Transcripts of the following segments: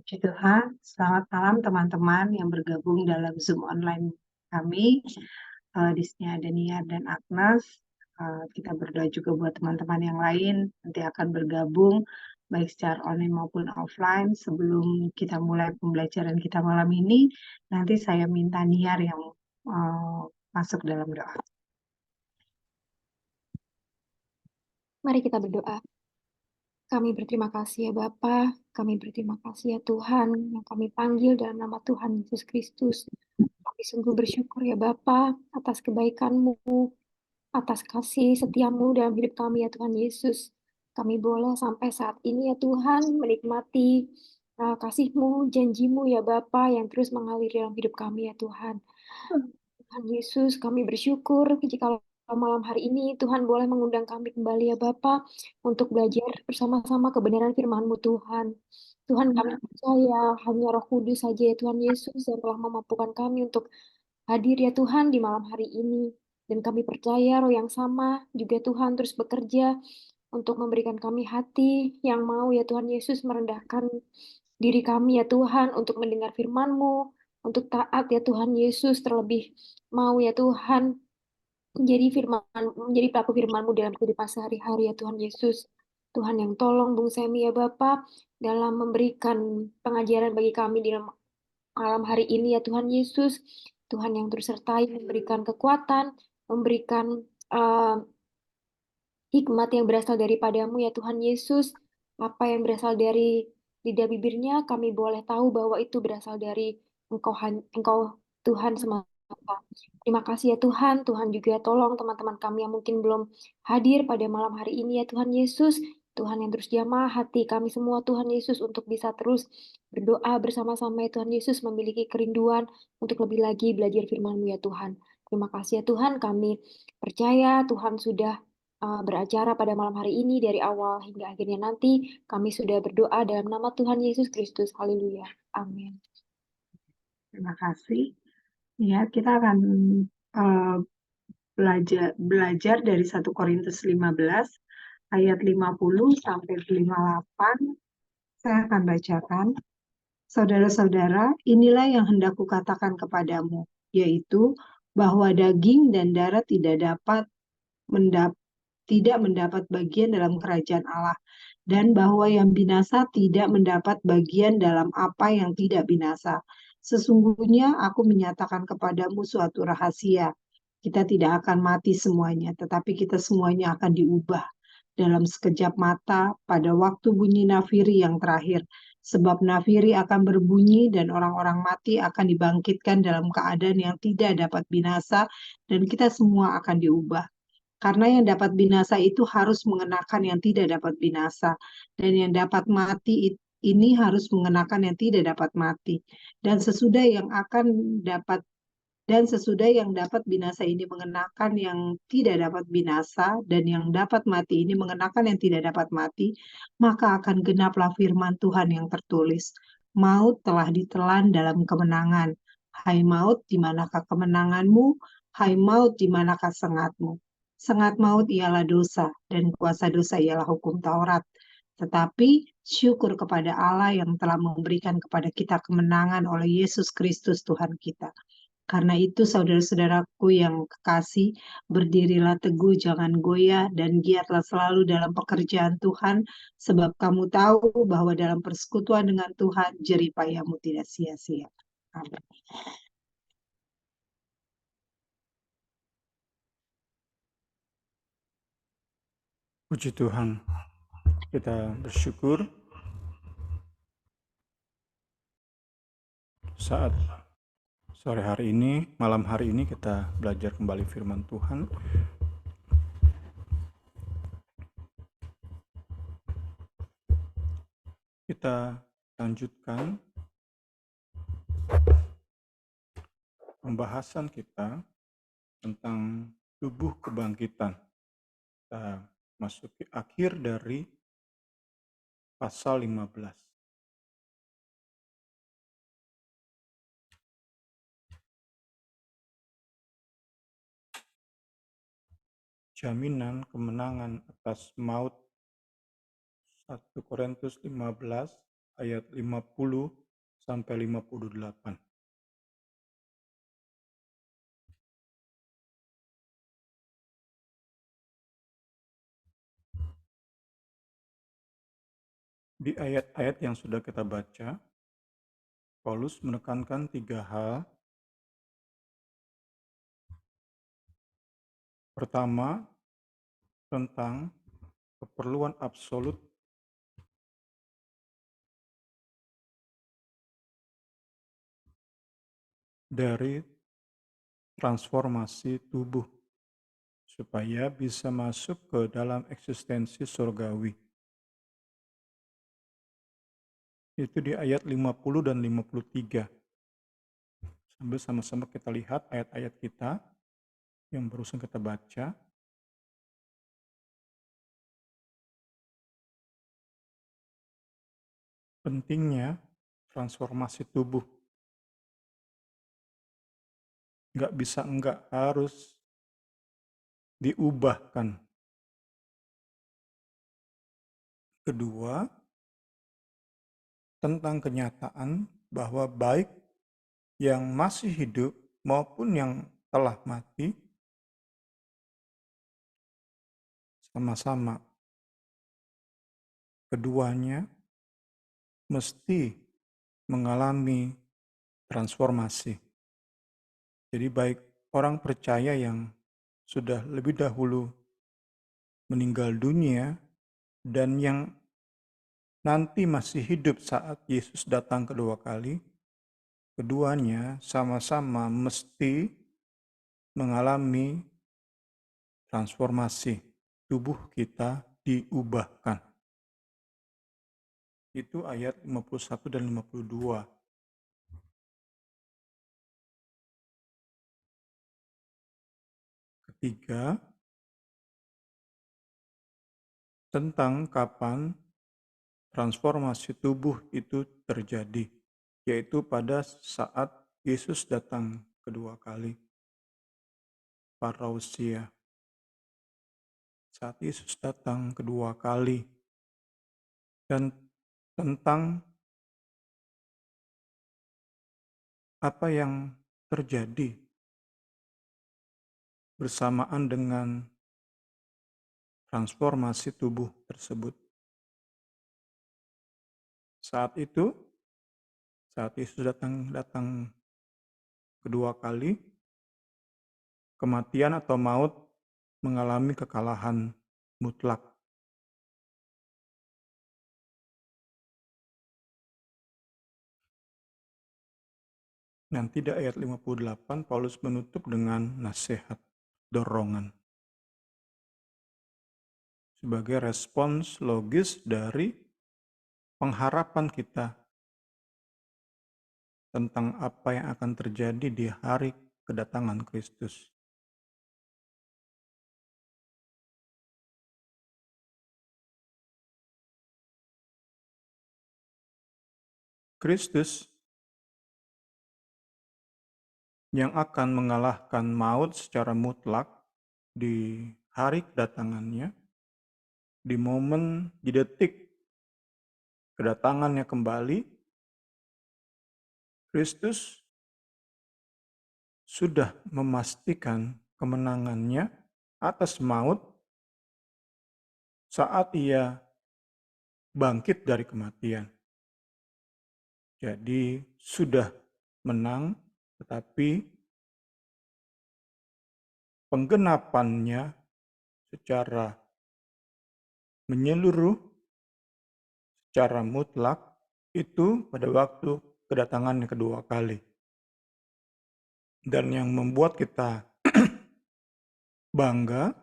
Puji Tuhan, selamat malam teman-teman yang bergabung dalam Zoom online kami. Di sini ada Niar dan Agnes. Kita berdoa juga buat teman-teman yang lain nanti akan bergabung baik secara online maupun offline. Sebelum kita mulai pembelajaran kita malam ini, nanti saya minta Niar yang masuk dalam doa. Mari kita berdoa. Kami berterima kasih ya Bapa, kami berterima kasih ya Tuhan yang kami panggil dalam nama Tuhan Yesus Kristus. Kami sungguh bersyukur ya Bapa atas kebaikan-Mu, atas kasih setiamu dalam hidup kami ya Tuhan Yesus. Kami boleh sampai saat ini ya Tuhan menikmati kasih-Mu, janji-Mu ya Bapa yang terus mengalir dalam hidup kami ya Tuhan. Tuhan Yesus, kami bersyukur jika malam hari ini Tuhan boleh mengundang kami kembali ya Bapa untuk belajar bersama-sama kebenaran firman-Mu Tuhan. Tuhan, kami percaya hanya Roh Kudus saja ya Tuhan Yesus yang telah memampukan kami untuk hadir ya Tuhan di malam hari ini. Dan kami percaya Roh yang sama juga Tuhan terus bekerja untuk memberikan kami hati yang mau ya Tuhan Yesus merendahkan diri kami ya Tuhan untuk mendengar firman-Mu, untuk taat ya Tuhan Yesus, terlebih mau ya Tuhan menjadi pelaku firman-Mu dalam kehidupan sehari-hari ya Tuhan Yesus. Tuhan yang tolong Bung Semi ya Bapak dalam memberikan pengajaran bagi kami di malam hari ini ya Tuhan Yesus. Tuhan yang terus sertai memberikan kekuatan, memberikan uh, hikmat yang berasal daripadamu ya Tuhan Yesus. Apa yang berasal dari lidah bibirnya, kami boleh tahu bahwa itu berasal dari Engkau Tuhan semata. Terima kasih ya Tuhan. Tuhan juga tolong teman-teman kami yang mungkin belum hadir pada malam hari ini ya Tuhan Yesus. Tuhan yang terus jamah hati kami semua Tuhan Yesus untuk bisa terus berdoa bersama-sama ya Tuhan Yesus, memiliki kerinduan untuk lebih lagi belajar firman-Mu ya Tuhan. Terima kasih ya Tuhan, kami percaya Tuhan sudah beracara pada malam hari ini dari awal hingga akhirnya nanti. Kami sudah berdoa dalam nama Tuhan Yesus Kristus. Haleluya. Amin. Terima kasih. Ya, kita akan uh, belajar dari 1 Korintus 15 ayat 50 sampai 58. Saya akan bacakan. Saudara-saudara, inilah yang hendak kukatakan kepadamu, yaitu bahwa daging dan darah tidak mendapat bagian dalam kerajaan Allah, dan bahwa yang binasa tidak mendapat bagian dalam apa yang tidak binasa. Sesungguhnya aku menyatakan kepadamu suatu rahasia. Kita tidak akan mati semuanya, tetapi kita semuanya akan diubah dalam sekejap mata pada waktu bunyi nafiri yang terakhir. Sebab nafiri akan berbunyi dan orang-orang mati akan dibangkitkan dalam keadaan yang tidak dapat binasa dan kita semua akan diubah. Karena yang dapat binasa itu harus mengenakan yang tidak dapat binasa, dan yang dapat mati ini harus mengenakan yang tidak dapat mati. Dan sesudah yang dapat binasa ini mengenakan yang tidak dapat binasa, dan yang dapat mati ini mengenakan yang tidak dapat mati, maka akan genaplah firman Tuhan yang tertulis. Maut telah ditelan dalam kemenangan. Hai maut, di manakah kemenanganmu? Hai maut, di manakah sengatmu? Sengat maut ialah dosa, dan kuasa dosa ialah hukum Taurat. Tetapi syukur kepada Allah yang telah memberikan kepada kita kemenangan oleh Yesus Kristus Tuhan kita. Karena itu saudara-saudaraku yang kekasih, berdirilah teguh, jangan goyah, dan giatlah selalu dalam pekerjaan Tuhan, sebab kamu tahu bahwa dalam persekutuan dengan Tuhan, jerih payahmu tidak sia-sia. Amin. Puji Tuhan, kita bersyukur saat sore hari ini, malam hari ini kita belajar kembali firman Tuhan. Kita lanjutkan pembahasan kita tentang tubuh kebangkitan. Kita masuki akhir dari pasal 15. Jaminan kemenangan atas maut. 1 Korintus 15 ayat 50 sampai 58. Di ayat-ayat yang sudah kita baca, Paulus menekankan 3 hal. Pertama, tentang keperluan absolut dari transformasi tubuh supaya bisa masuk ke dalam eksistensi surgawi. Itu di ayat 50 dan 53. Sambil sama-sama kita lihat ayat-ayat kita yang barusan kita baca. Pentingnya transformasi tubuh. Nggak bisa enggak, harus diubahkan. Kedua, tentang kenyataan bahwa baik yang masih hidup maupun yang telah mati sama-sama keduanya mesti mengalami transformasi. Jadi baik orang percaya yang sudah lebih dahulu meninggal dunia dan yang nanti masih hidup saat Yesus datang kedua kali, keduanya sama-sama mesti mengalami transformasi. Tubuh kita diubahkan. Itu ayat 51 dan 52. Ketiga, tentang kapan transformasi tubuh itu terjadi, yaitu pada saat Yesus datang kedua kali. Parousia. Saat Yesus datang kedua kali. Dan tentang apa yang terjadi bersamaan dengan transformasi tubuh tersebut. Saat Yesus datang kedua kali, kematian atau maut mengalami kekalahan mutlak. Nanti di ayat 58 Paulus menutup dengan nasihat, dorongan. Sebagai respons logis dari pengharapan kita tentang apa yang akan terjadi di hari kedatangan Kristus. Kristus yang akan mengalahkan maut secara mutlak di hari kedatangannya, di momen, di detik kedatangannya kembali, Kristus sudah memastikan kemenangannya atas maut saat ia bangkit dari kematian. Jadi sudah menang, tetapi penggenapannya secara menyeluruh, secara mutlak, itu pada waktu kedatangannya kedua kali. Dan yang membuat kita bangga,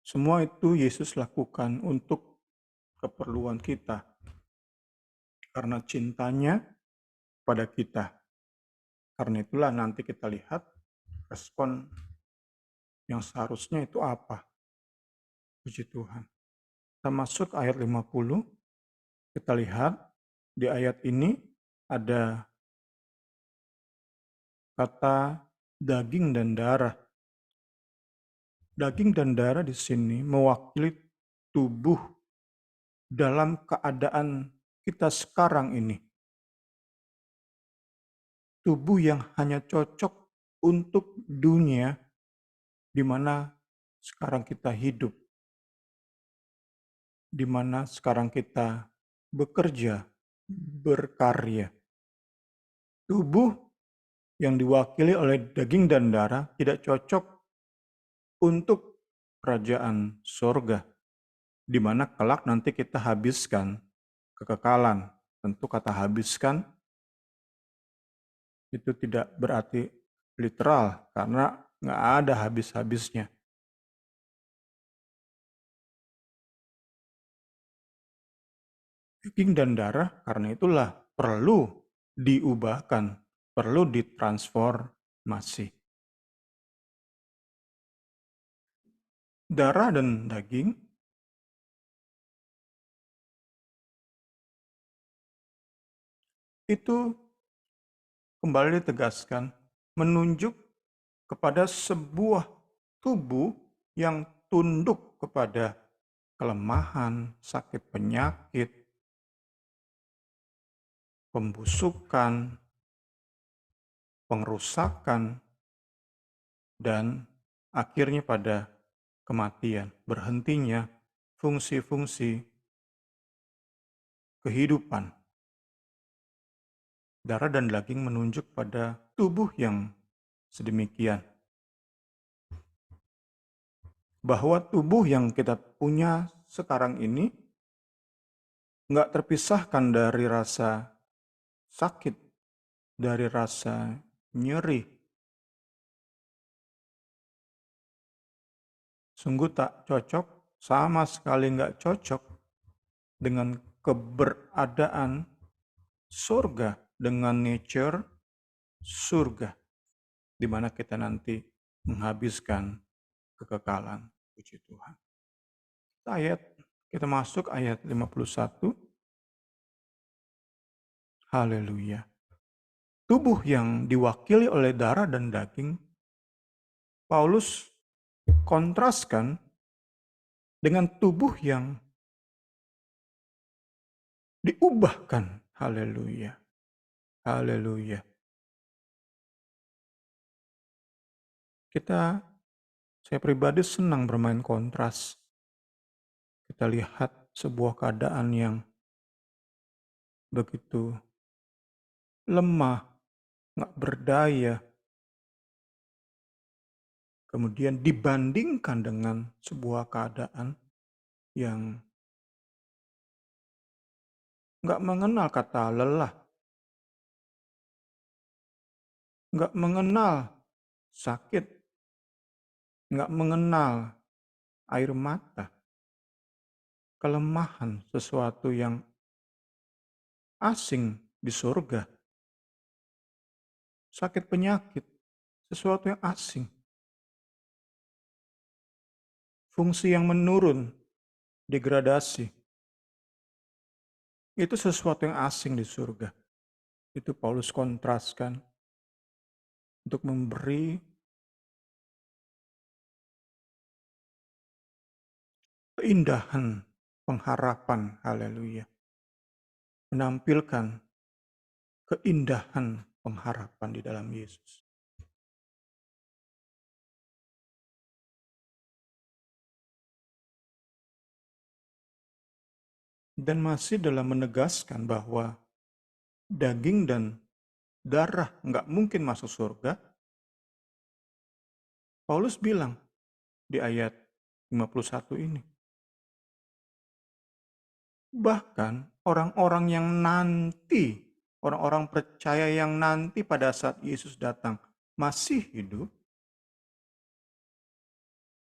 semua itu Yesus lakukan untuk keperluan kita. Karena cintanya pada kita. Karena itulah nanti kita lihat respon yang seharusnya itu apa. Puji Tuhan. Kita masuk ayat 50. Kita lihat di ayat ini ada kata daging dan darah. Daging dan darah di sini mewakili tubuh dalam keadaan kita sekarang ini, tubuh yang hanya cocok untuk dunia di mana sekarang kita hidup, di mana sekarang kita bekerja, berkarya. Tubuh yang diwakili oleh daging dan darah tidak cocok untuk kerajaan sorga, di mana kelak nanti kita habiskan kekekalan. Tentu kata habiskan itu tidak berarti literal, karena nggak ada habis-habisnya. Daging dan darah karena itulah perlu diubahkan, perlu ditransformasi. Darah dan daging itu kembali ditegaskan menunjuk kepada sebuah tubuh yang tunduk kepada kelemahan, sakit penyakit, pembusukan, pengrusakan, dan akhirnya pada kematian, berhentinya fungsi-fungsi kehidupan. Darah dan daging menunjuk pada tubuh yang sedemikian. Bahwa tubuh yang kita punya sekarang ini nggak terpisahkan dari rasa sakit, dari rasa nyeri. Sungguh tak cocok, sama sekali nggak cocok dengan keberadaan surga, dengan nature surga, di mana kita nanti menghabiskan kekekalan. Puji Tuhan. Kita masuk ayat 51. Haleluya. Tubuh yang diwakili oleh darah dan daging, Paulus kontraskan dengan tubuh yang diubahkan. Haleluya. Haleluya. Saya pribadi senang bermain kontras. Kita lihat sebuah keadaan yang begitu lemah, nggak berdaya, kemudian dibandingkan dengan sebuah keadaan yang nggak mengenal kata lelah, nggak mengenal sakit, nggak mengenal air mata, kelemahan, sesuatu yang asing di surga, sakit penyakit, sesuatu yang asing, fungsi yang menurun, degradasi, itu sesuatu yang asing di surga. Itu Paulus kontraskan untuk memberi keindahan pengharapan. Haleluya. Menampilkan keindahan pengharapan di dalam Yesus. Dan masih dalam menegaskan bahwa daging dan darah nggak mungkin masuk surga, Paulus bilang di ayat 51 ini, bahkan orang-orang yang nanti, orang-orang percaya yang nanti pada saat Yesus datang masih hidup,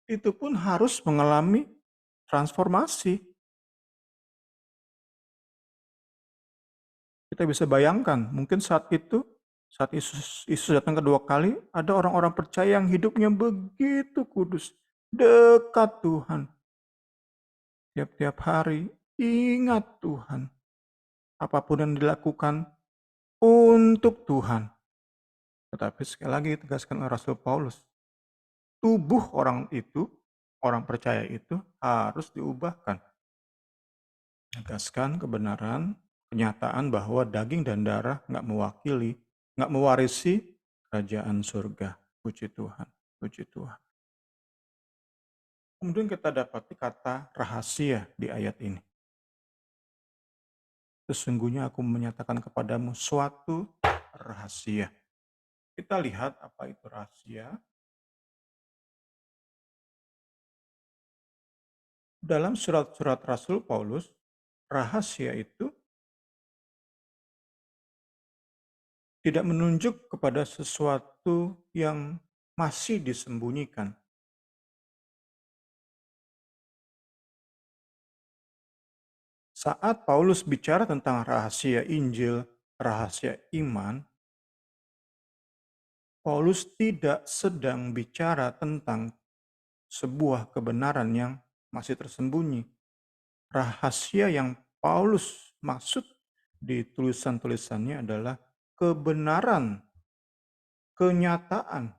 itu pun harus mengalami transformasi. Kita bisa bayangkan, mungkin saat itu, saat Yesus datang kedua kali, ada orang-orang percaya yang hidupnya begitu kudus, dekat Tuhan. Tiap-tiap hari ingat Tuhan. Apapun yang dilakukan untuk Tuhan. Tetapi sekali lagi tegaskan oleh Rasul Paulus, tubuh orang itu, orang percaya itu harus diubahkan. Menegaskan kebenaran, kenyataan bahwa daging dan darah nggak mewarisi kerajaan surga. Puji Tuhan, puji Tuhan. Kemudian kita dapati kata rahasia di ayat ini. Sesungguhnya aku menyatakan kepadamu suatu rahasia. Kita lihat apa itu rahasia. Dalam surat-surat Rasul Paulus, rahasia itu tidak menunjuk kepada sesuatu yang masih disembunyikan. Saat Paulus bicara tentang rahasia Injil, rahasia iman, Paulus tidak sedang bicara tentang sebuah kebenaran yang masih tersembunyi. Rahasia yang Paulus maksud di tulisan-tulisannya adalah kebenaran, kenyataan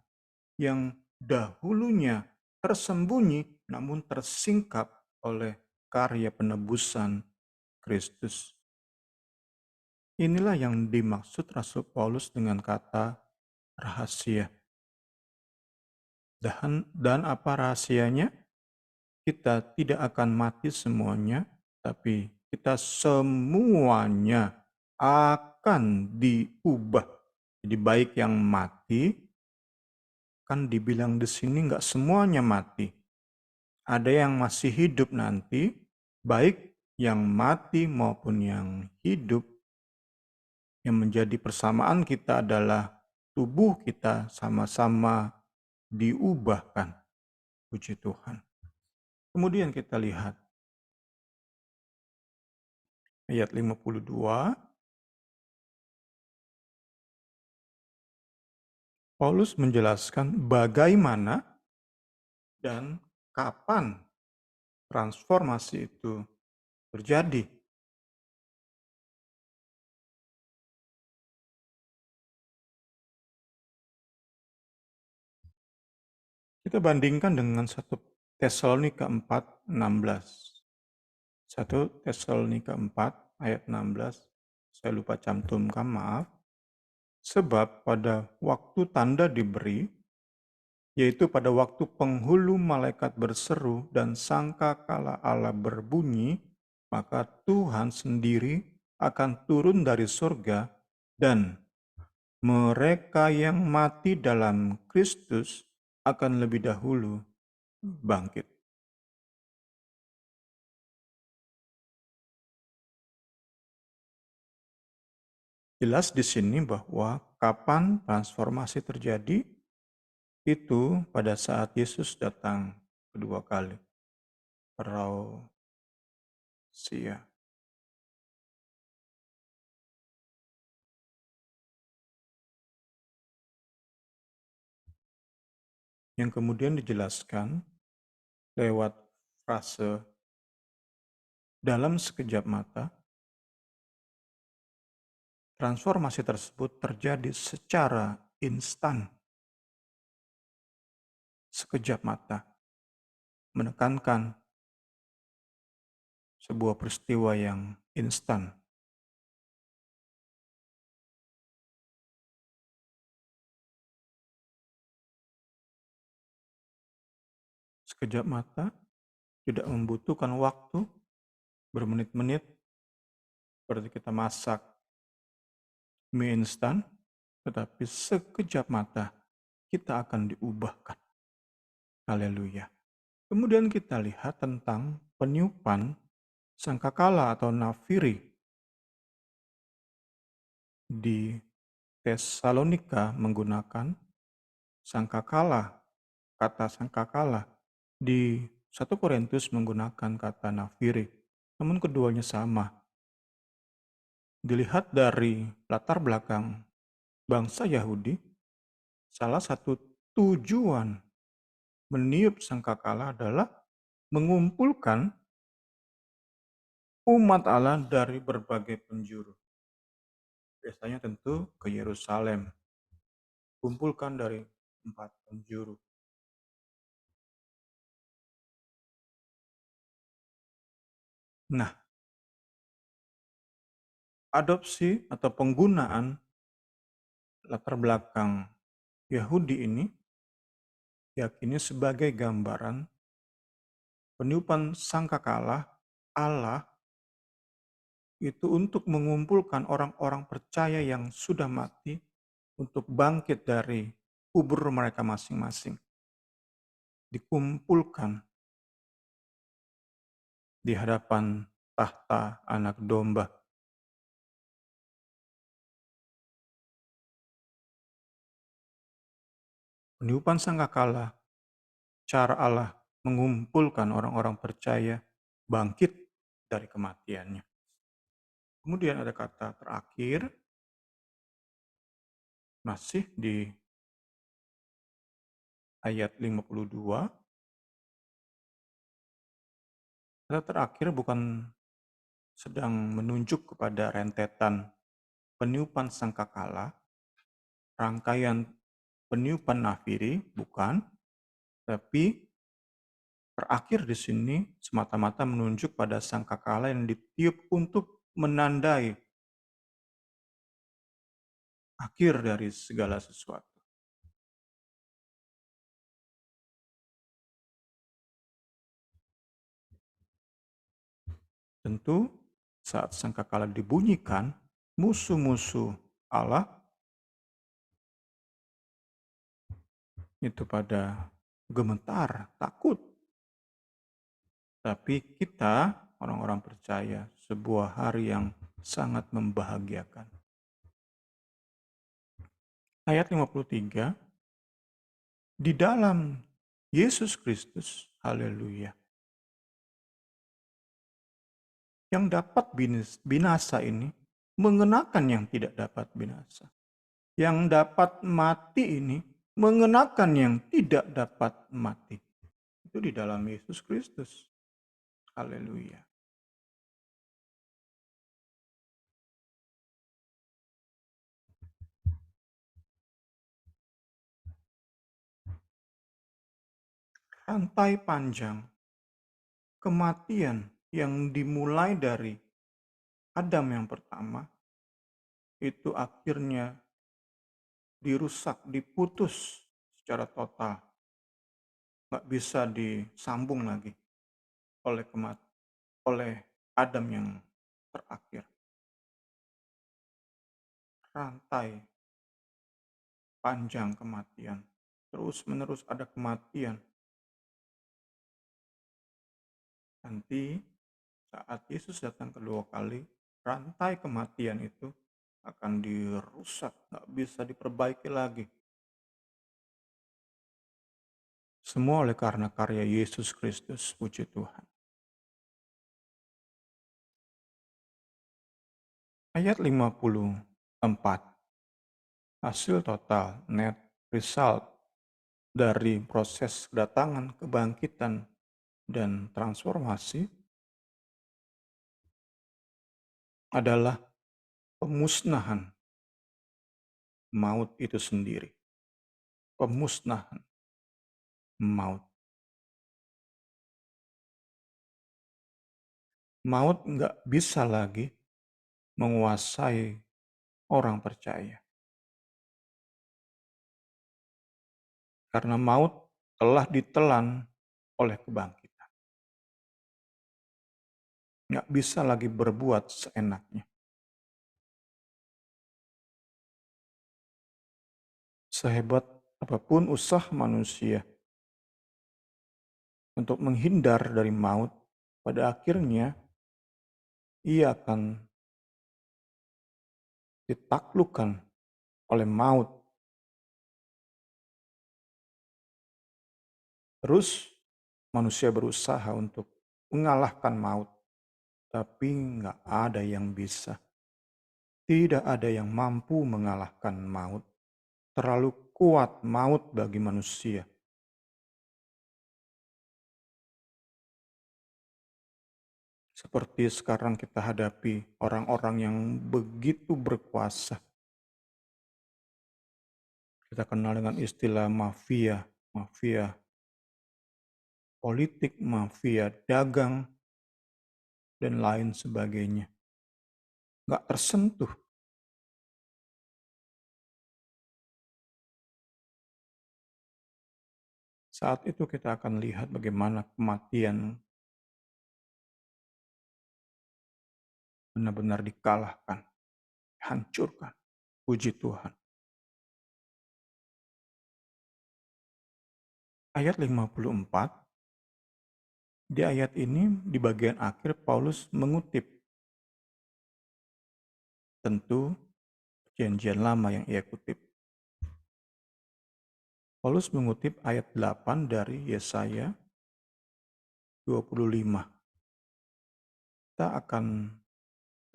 yang dahulunya tersembunyi namun tersingkap oleh karya penebusan Kristus. Inilah yang dimaksud Rasul Paulus dengan kata rahasia. Dan apa rahasianya? Kita tidak akan mati semuanya, tapi kita semuanya akan diubah. Jadi baik yang mati, kan dibilang di sini nggak semuanya mati. Ada yang masih hidup nanti, baik yang mati maupun yang hidup. Yang menjadi persamaan kita adalah tubuh kita sama-sama diubahkan. Puji Tuhan. Kemudian kita lihat ayat 52. Paulus menjelaskan bagaimana dan kapan transformasi itu terjadi. Kita bandingkan dengan 1 Tesalonika 4:16. 1 Tesalonika 4 ayat 16. Saya lupa cantumkan, maaf. Sebab pada waktu tanda diberi, yaitu pada waktu penghulu malaikat berseru dan sangkakala Allah berbunyi, maka Tuhan sendiri akan turun dari surga dan mereka yang mati dalam Kristus akan lebih dahulu bangkit. Jelas di sini bahwa kapan transformasi terjadi itu pada saat Yesus datang kedua kali. Parousia. Yang kemudian dijelaskan lewat frase dalam sekejap mata. Transformasi tersebut terjadi secara instan. Sekejap mata. Menekankan sebuah peristiwa yang instan. Sekejap mata tidak membutuhkan waktu bermenit-menit seperti kita masak mie instan, tetapi sekejap mata kita akan diubahkan. Haleluya. Kemudian kita lihat tentang peniupan sangkakala atau nafiri di Tesalonika menggunakan sangkakala, kata sangkakala. Di 1 Korintus menggunakan kata nafiri, namun keduanya sama. Dilihat dari latar belakang bangsa Yahudi, salah satu tujuan meniup sangkakala adalah mengumpulkan umat Allah dari berbagai penjuru. Biasanya tentu ke Yerusalem. Kumpulkan dari 4 penjuru. Nah, adopsi atau penggunaan latar belakang Yahudi ini yakini sebagai gambaran peniupan sangkakala Allah itu untuk mengumpulkan orang-orang percaya yang sudah mati untuk bangkit dari kubur mereka masing-masing. Dikumpulkan di hadapan tahta anak domba. Peniupan sangkakala, cara Allah mengumpulkan orang-orang percaya bangkit dari kematiannya. Kemudian ada kata terakhir, masih di ayat 52. Kata terakhir bukan sedang menunjuk kepada rentetan peniupan sangkakala, rangkaian peniupan nafiri, bukan, tapi terakhir di sini semata-mata menunjuk pada sangkakala yang ditiup untuk menandai akhir dari segala sesuatu. Tentu saat sangkakala dibunyikan, musuh-musuh Allah itu pada gemetar, takut. Tapi kita, orang-orang percaya, sebuah hari yang sangat membahagiakan. Ayat 53, di dalam Yesus Kristus, haleluya. Yang dapat binasa ini mengenakan yang tidak dapat binasa. Yang dapat mati ini mengenakan yang tidak dapat mati. Itu di dalam Yesus Kristus. Haleluya. Rantai panjang kematian yang dimulai dari Adam yang pertama itu akhirnya dirusak, diputus secara total. Nggak bisa disambung lagi oleh Adam yang terakhir. Rantai panjang kematian. Terus-menerus ada kematian. Nanti saat Yesus datang kedua kali, rantai kematian itu akan dirusak, nggak bisa diperbaiki lagi. Semua oleh karena karya Yesus Kristus, puji Tuhan. Ayat 54, hasil total, net result dari proses kedatangan, kebangkitan, dan transformasi adalah pemusnahan maut itu sendiri. Pemusnahan maut. Maut nggak bisa lagi menguasai orang percaya. Karena maut telah ditelan oleh kebangkitan. Nggak bisa lagi berbuat seenaknya. Sehebat apapun usaha manusia untuk menghindar dari maut, pada akhirnya ia akan ditaklukkan oleh maut. Terus manusia berusaha untuk mengalahkan maut, tapi nggak ada yang bisa. Tidak ada yang mampu mengalahkan maut. Terlalu kuat maut bagi manusia. Seperti sekarang kita hadapi orang-orang yang begitu berkuasa. Kita kenal dengan istilah mafia, mafia politik, mafia dagang, dan lain sebagainya. nggak tersentuh. Saat itu kita akan lihat bagaimana kematian benar-benar dikalahkan, hancurkan. Puji Tuhan. Ayat 54, di ayat ini di bagian akhir Paulus mengutip tentu perjanjian lama yang ia kutip. Paulus mengutip ayat 8 dari Yesaya 25. Kita akan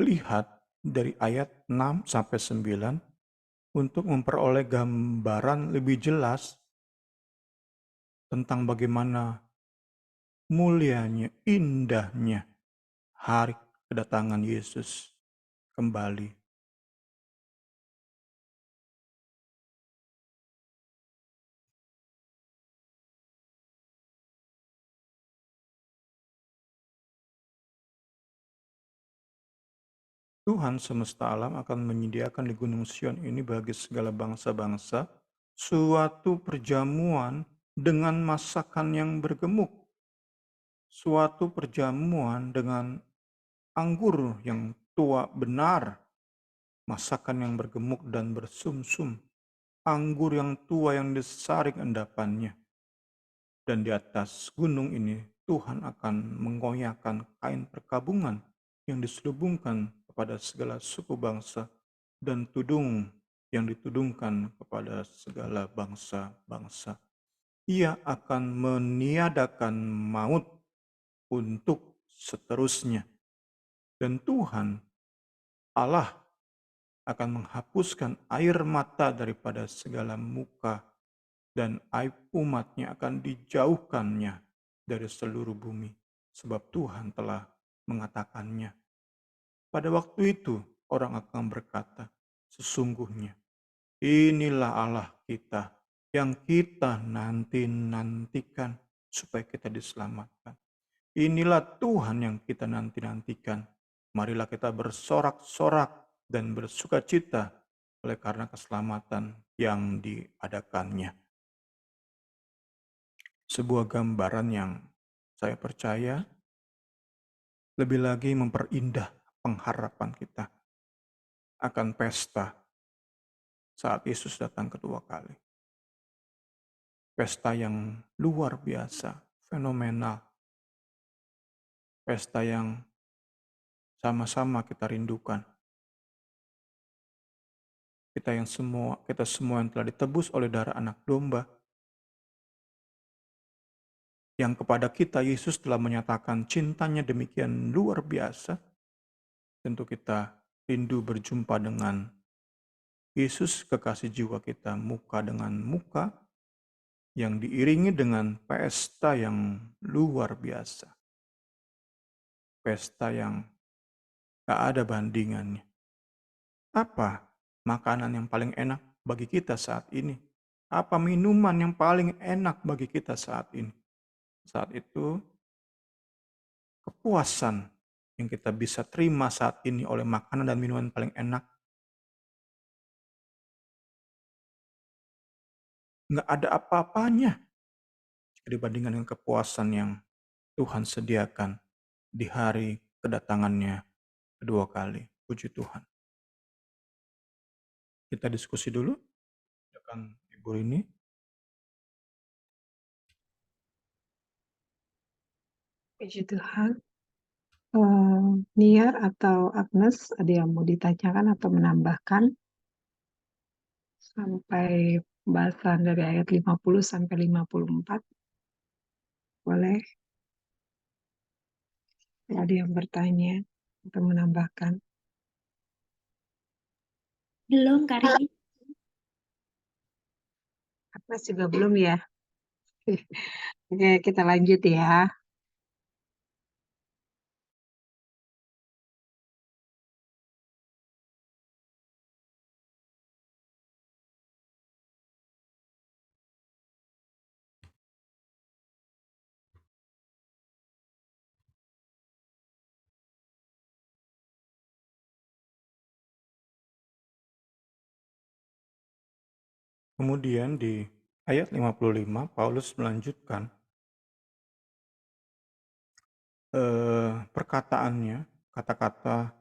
lihat dari ayat 6 sampai 9 untuk memperoleh gambaran lebih jelas tentang bagaimana mulianya, indahnya hari kedatangan Yesus kembali. Tuhan semesta alam akan menyediakan di Gunung Sion ini bagi segala bangsa-bangsa suatu perjamuan dengan masakan yang bergemuk. Suatu perjamuan dengan anggur yang tua benar, masakan yang bergemuk dan bersumsum, anggur yang tua yang disaring endapannya. Dan di atas gunung ini Tuhan akan mengoyakkan kain perkabungan yang diselubungkan kepada segala suku bangsa dan tudung yang ditudungkan kepada segala bangsa-bangsa. Ia akan meniadakan maut untuk seterusnya. Dan Tuhan Allah akan menghapuskan air mata daripada segala muka dan aib umatnya akan dijauhkannya dari seluruh bumi. Sebab Tuhan telah mengatakannya. Pada waktu itu orang akan berkata, sesungguhnya inilah Allah kita yang kita nantikan supaya kita diselamatkan. Inilah Tuhan yang kita nantikan. Marilah kita bersorak-sorak dan bersukacita oleh karena keselamatan yang diadakannya. Sebuah gambaran yang saya percaya lebih lagi memperindah pengharapan kita akan pesta saat Yesus datang kedua kali. Pesta yang luar biasa, fenomenal. Pesta yang sama-sama kita rindukan. Kita semua yang telah ditebus oleh darah anak domba, yang kepada kita Yesus telah menyatakan cintanya demikian luar biasa, tentu kita rindu berjumpa dengan Yesus kekasih jiwa kita muka dengan muka, yang diiringi dengan pesta yang luar biasa. Pesta yang gak ada bandingannya. Apa makanan yang paling enak bagi kita saat ini? Apa minuman yang paling enak bagi kita saat ini? Saat itu, kepuasan yang kita bisa terima saat ini oleh makanan dan minuman paling enak, nggak ada apa-apanya dibandingkan dengan kepuasan yang Tuhan sediakan di hari kedatangannya kedua kali. Puji Tuhan. Kita diskusi dulu dengan Ibu Rini. Puji Tuhan. Niar atau Agnes, ada yang mau ditanyakan atau menambahkan sampai bahasan dari ayat 50 sampai 54? Boleh? Ada yang bertanya atau menambahkan? Belum, Kak Rini. Agnes juga belum ya? Oke, kita lanjut ya. Kemudian di ayat 55 Paulus melanjutkan perkataannya, kata-kata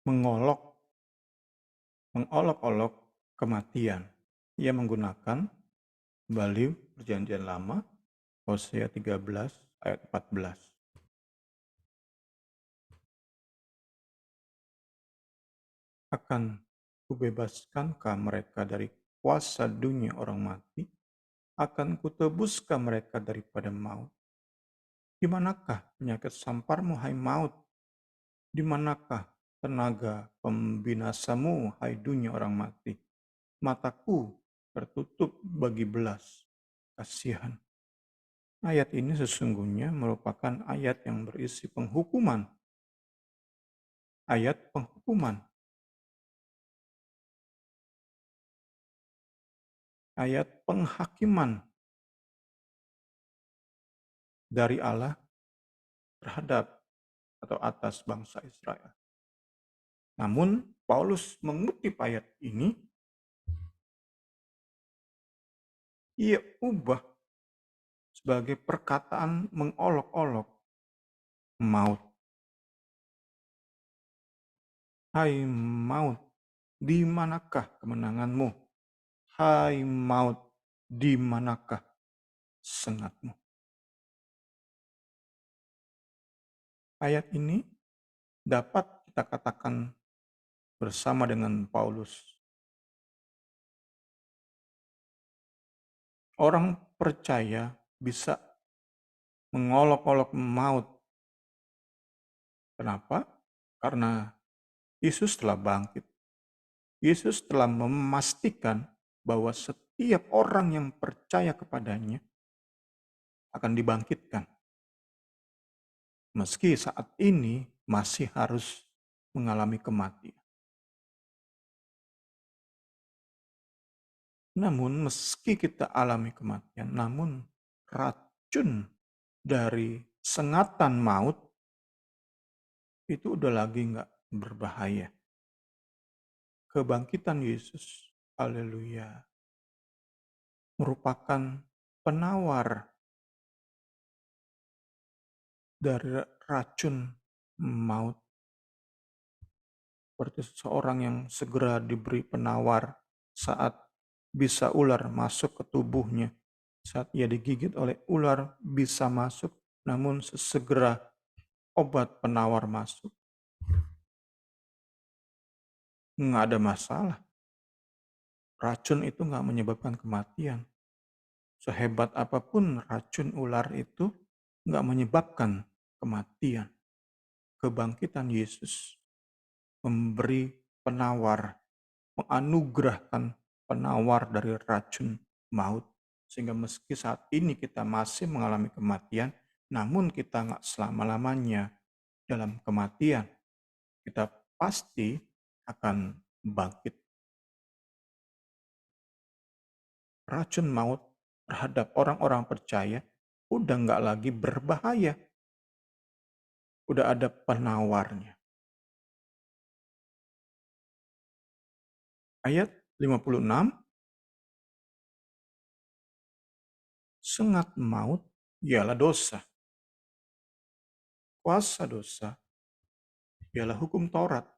mengolok-olok kematian. Ia menggunakan kembali Perjanjian Lama, Hosea 13 ayat 14. Akan kubebaskanka mereka dari kuasa dunia orang mati, akan kutebuskah mereka daripada maut. Di manakah penyakit samparmu, hai maut? Di manakah tenaga pembinasamu, hai dunia orang mati? Mataku tertutup bagi belas kasihan. Ayat ini sesungguhnya merupakan ayat yang berisi penghukuman. Ayat penghukuman. Ayat penghakiman dari Allah terhadap atau atas bangsa Israel. Namun Paulus mengutip ayat ini, ia ubah sebagai perkataan mengolok-olok maut. Hai maut, di manakah kemenanganmu? Hai maut, di manakah sengatmu? Ayat ini dapat kita katakan bersama dengan Paulus. Orang percaya bisa mengolok-olok maut. Kenapa? Karena Yesus telah bangkit. Yesus telah memastikan bahwa setiap orang yang percaya kepadanya akan dibangkitkan. Meski saat ini masih harus mengalami kematian. Namun meski kita alami kematian, namun racun dari sengatan maut itu udah lagi nggak berbahaya. Kebangkitan Yesus, haleluya, merupakan penawar dari racun maut. Seperti seseorang yang segera diberi penawar saat bisa ular masuk ke tubuhnya. Saat ia digigit oleh ular bisa masuk, namun sesegera obat penawar masuk, nggak ada masalah. Racun itu nggak menyebabkan kematian. Sehebat apapun racun ular itu nggak menyebabkan kematian. Kebangkitan Yesus memberi penawar, menganugerahkan penawar dari racun maut. Sehingga meski saat ini kita masih mengalami kematian, namun kita nggak selama-lamanya dalam kematian. Kita pasti akan bangkit. Racun maut terhadap orang-orang percaya udah nggak lagi berbahaya. Udah ada penawarnya. Ayat 56, sengat maut ialah dosa. Kuasa dosa ialah hukum Taurat.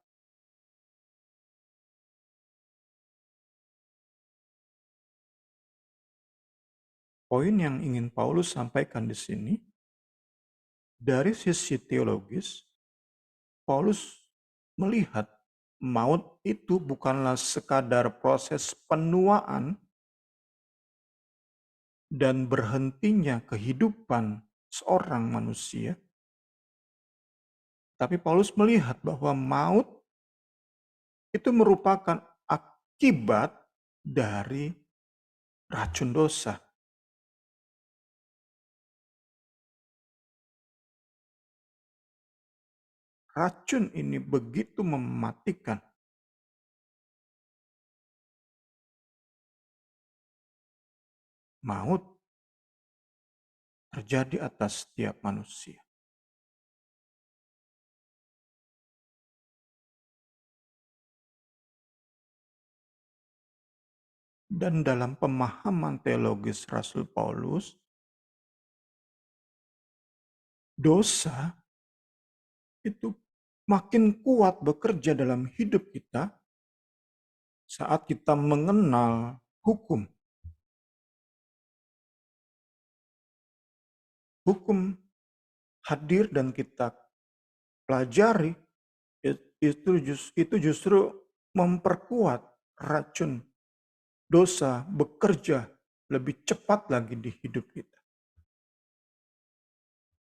Poin yang ingin Paulus sampaikan di sini, dari sisi teologis, Paulus melihat maut itu bukanlah sekadar proses penuaan dan berhentinya kehidupan seorang manusia, tapi Paulus melihat bahwa maut itu merupakan akibat dari racun dosa. Racun ini begitu mematikan. Maut terjadi atas setiap manusia. Dan dalam pemahaman teologis Rasul Paulus, dosa itu makin kuat bekerja dalam hidup kita saat kita mengenal hukum. Hukum hadir dan kita pelajari, itu justru memperkuat racun dosa bekerja lebih cepat lagi di hidup kita.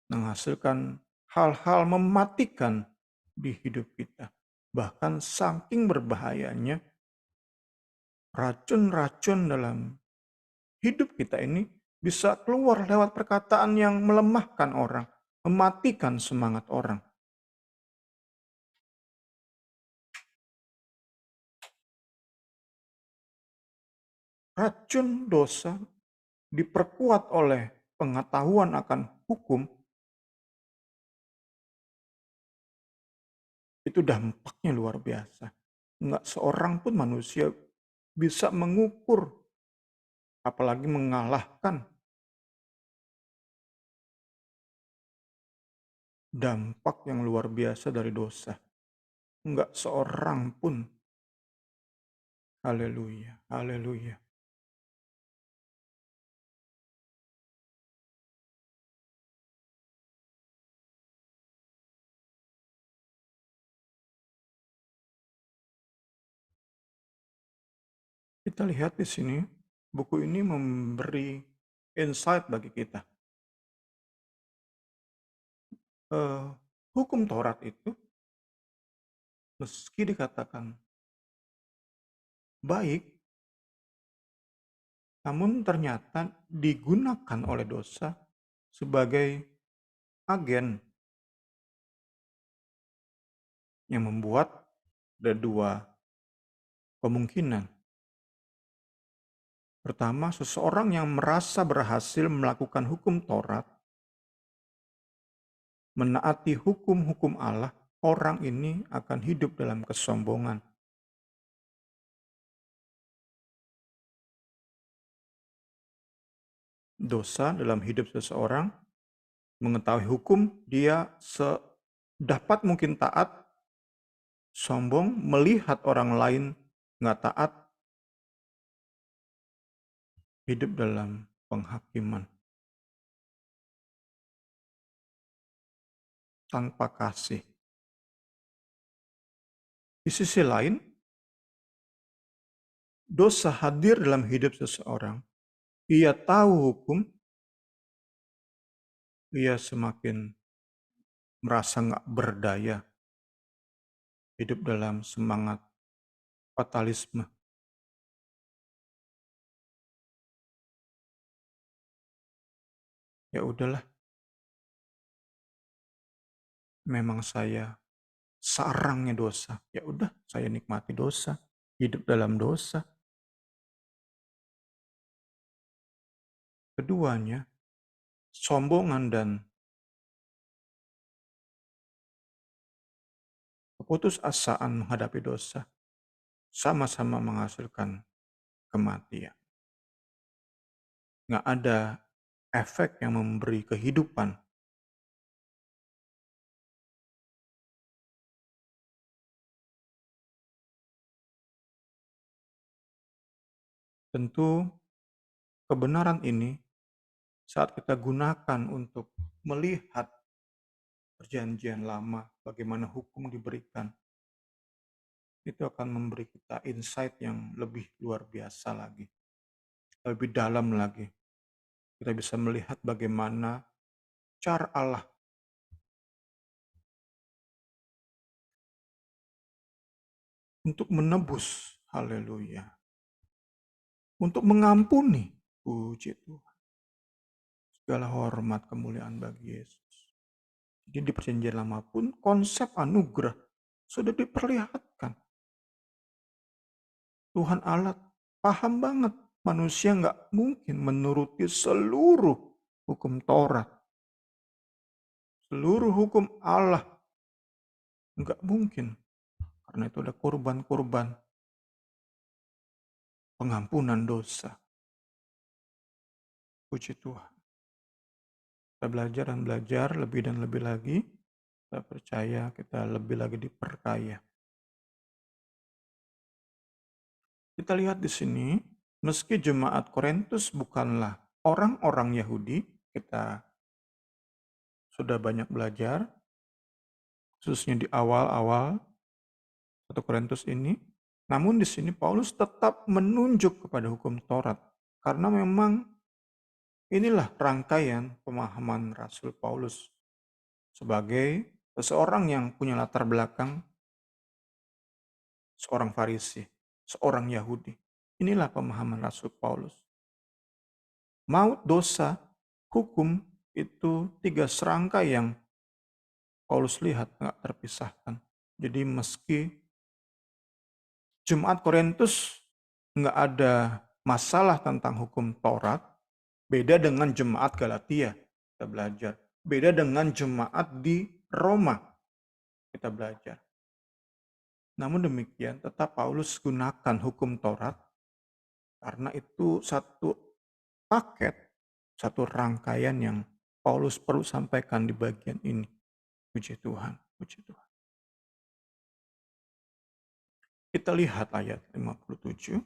Menghasilkan hal-hal mematikan di hidup kita. Bahkan saking berbahayanya, racun-racun dalam hidup kita ini bisa keluar lewat perkataan yang melemahkan orang, mematikan semangat orang. Racun dosa diperkuat oleh pengetahuan akan hukum, itu dampaknya luar biasa. Enggak seorang pun manusia bisa mengukur, apalagi mengalahkan dampak yang luar biasa dari dosa. Enggak seorang pun. Haleluya, haleluya. Kita lihat di sini, buku ini memberi insight bagi kita. Hukum Taurat itu, meski dikatakan baik, namun ternyata digunakan oleh dosa sebagai agen yang membuat ada dua kemungkinan. Pertama, seseorang yang merasa berhasil melakukan hukum Taurat, menaati hukum-hukum Allah, orang ini akan hidup dalam kesombongan. Dosa dalam hidup seseorang, mengetahui hukum, dia sedapat mungkin taat, sombong, melihat orang lain nggak taat, hidup dalam penghakiman. Tanpa kasih. Di sisi lain, dosa hadir dalam hidup seseorang. Ia tahu hukum, ia semakin merasa nggak berdaya, hidup dalam semangat fatalisme. Ya udahlah, memang saya sarangnya dosa. Ya udah, saya nikmati dosa, hidup dalam dosa. Keduanya, sombongan dan keputusasaan menghadapi dosa sama-sama menghasilkan kematian. Nggak ada efek yang memberi kehidupan. Tentu kebenaran ini saat kita gunakan untuk melihat perjanjian lama, bagaimana hukum diberikan, itu akan memberi kita insight yang lebih luar biasa lagi, lebih dalam lagi. Kita bisa melihat bagaimana cara Allah untuk menebus, haleluya, untuk mengampuni, puji Tuhan. Segala hormat kemuliaan bagi Yesus. Jadi di perjanjian lama pun konsep anugerah sudah diperlihatkan. Tuhan Allah paham banget manusia nggak mungkin menuruti seluruh hukum Taurat. Seluruh hukum Allah nggak mungkin. Karena itu ada korban-korban. pengampunan dosa. Puji Tuhan. Kita belajar dan belajar lebih dan lebih lagi. Kita percaya kita lebih lagi diperkaya. Kita lihat di sini, meski jemaat Korintus bukanlah orang-orang Yahudi, kita sudah banyak belajar, khususnya di awal-awal 1 Korintus ini. Namun di sini Paulus tetap menunjuk kepada hukum Taurat, karena memang inilah rangkaian pemahaman Rasul Paulus sebagai seseorang yang punya latar belakang seorang Farisi, seorang Yahudi. Inilah pemahaman Rasul Paulus. Maut, dosa, hukum itu 3 serangkai yang Paulus lihat nggak terpisahkan. Jadi meski Jemaat Korintus nggak ada masalah tentang hukum Taurat, beda dengan jemaat Galatia, kita belajar. Beda dengan jemaat di Roma, kita belajar. Namun demikian, tetap Paulus gunakan hukum Taurat, karena itu satu paket, satu rangkaian yang Paulus perlu sampaikan di bagian ini. Puji Tuhan, puji Tuhan. Kita lihat ayat 57.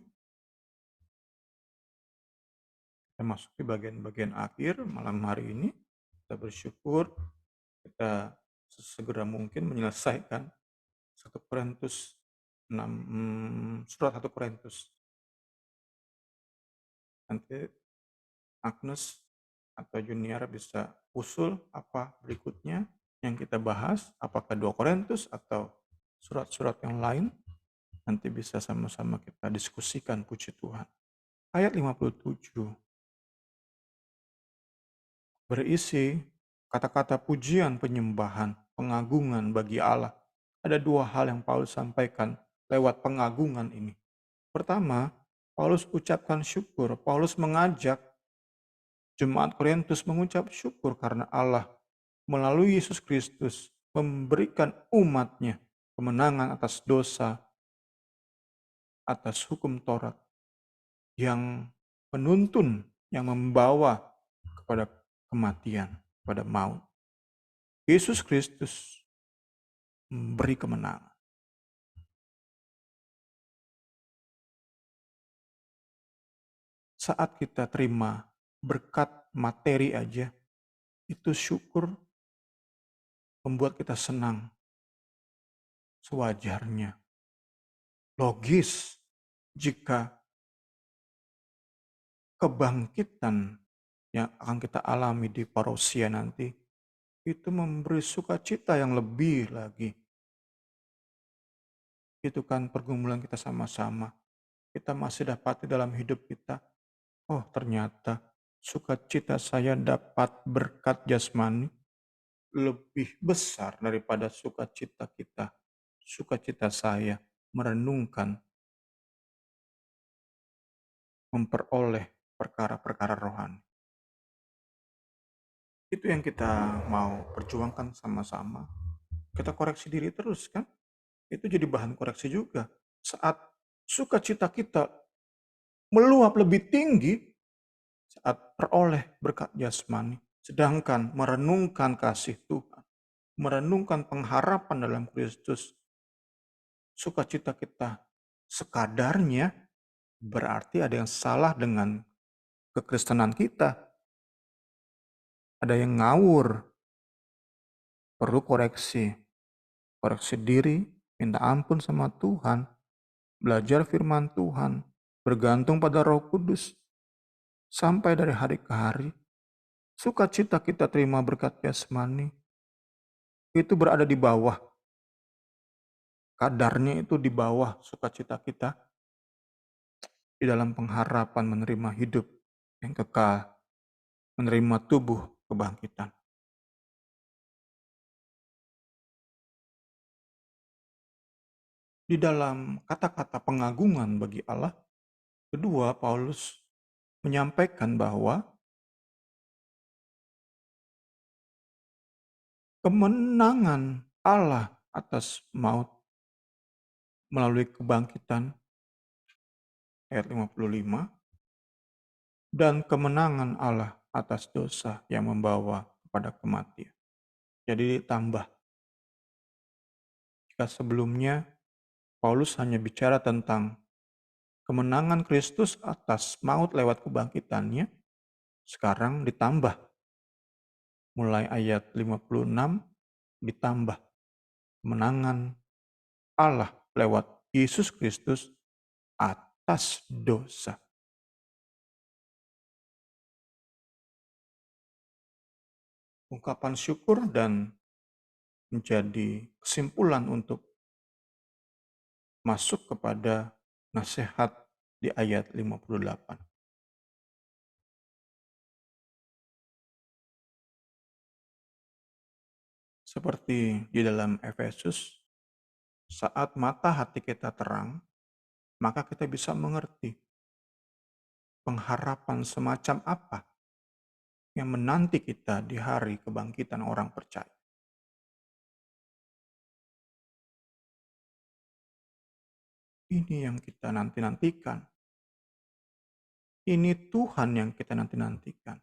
Kita masuk di bagian-bagian akhir malam hari ini. Kita bersyukur kita sesegera mungkin menyelesaikan 1 Korintus 6, surat 1 Korintus. Nanti Agnes atau Junior bisa usul apa berikutnya yang kita bahas, apakah 2 Korintus atau surat-surat yang lain. Nanti bisa sama-sama kita diskusikan, puji Tuhan. Ayat 57 berisi kata-kata pujian, penyembahan, pengagungan bagi Allah. Ada 2 hal yang Paulus sampaikan lewat pengagungan ini. Pertama, Paulus ucapkan syukur. Paulus mengajak jemaat Korintus mengucap syukur karena Allah melalui Yesus Kristus memberikan umatnya kemenangan atas dosa, atas hukum Taurat yang menuntun, yang membawa kepada kematian, pada maut. Yesus Kristus memberi kemenangan. Saat kita terima berkat materi aja, itu syukur membuat kita senang. Sewajarnya. Logis jika kebangkitan yang akan kita alami di parousia nanti, itu memberi sukacita yang lebih lagi. Itu kan pergumulan kita sama-sama. Kita masih dapati dalam hidup kita. Oh, ternyata sukacita saya dapat berkat jasmani lebih besar daripada sukacita kita. Sukacita saya merenungkan, memperoleh perkara-perkara rohani. Itu yang kita mau perjuangkan sama-sama. Kita koreksi diri terus kan? Itu jadi bahan koreksi juga. Saat sukacita kita meluap lebih tinggi, saat peroleh berkat jasmani, sedangkan merenungkan kasih Tuhan, merenungkan pengharapan dalam Kristus, sukacita kita sekadarnya, berarti ada yang salah dengan kekristenan kita. Ada yang ngawur, perlu koreksi. Koreksi diri, minta ampun sama Tuhan, belajar firman Tuhan, bergantung pada Roh Kudus, sampai dari hari ke hari. Sukacita kita terima berkat jasmani, itu berada di bawah. Kadarnya itu di bawah sukacita kita di dalam pengharapan menerima hidup yang kekal, menerima tubuh kebangkitan. Di dalam kata-kata pengagungan bagi Allah, kedua Paulus menyampaikan bahwa kemenangan Allah atas maut melalui kebangkitan ayat 55, dan kemenangan Allah atas dosa yang membawa kepada kematian. Jadi ditambah, jika sebelumnya Paulus hanya bicara tentang kemenangan Kristus atas maut lewat kebangkitannya, sekarang ditambah. Mulai ayat 56 ditambah kemenangan Allah lewat Yesus Kristus atas dosa. Ungkapan syukur dan menjadi kesimpulan untuk masuk kepada nasihat di ayat 58. Seperti di dalam Efesus, saat mata hati kita terang, maka kita bisa mengerti pengharapan semacam apa yang menanti kita di hari kebangkitan orang percaya. Ini yang kita nanti-nantikan. Ini Tuhan yang kita nanti-nantikan.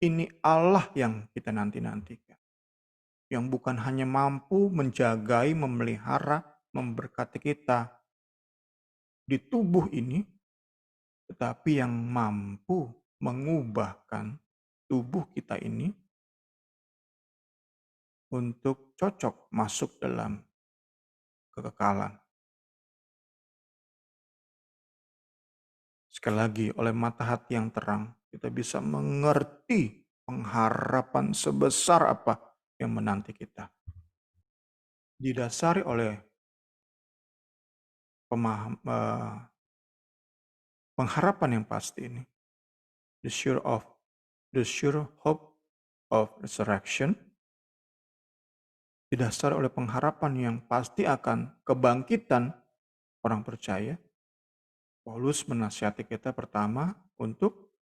Ini Allah yang kita nanti-nantikan. Yang bukan hanya mampu menjagai, memelihara, memberkati kita di tubuh ini, tetapi yang mampu mengubahkan tubuh kita ini untuk cocok masuk dalam kekekalan. Sekali lagi, oleh mata hati yang terang, kita bisa mengerti pengharapan sebesar apa yang menanti kita. Didasari oleh pengharapan yang pasti ini. The sure hope of resurrection. Didasari oleh pengharapan yang pasti akan kebangkitan orang percaya. Paulus menasihati kita pertama untuk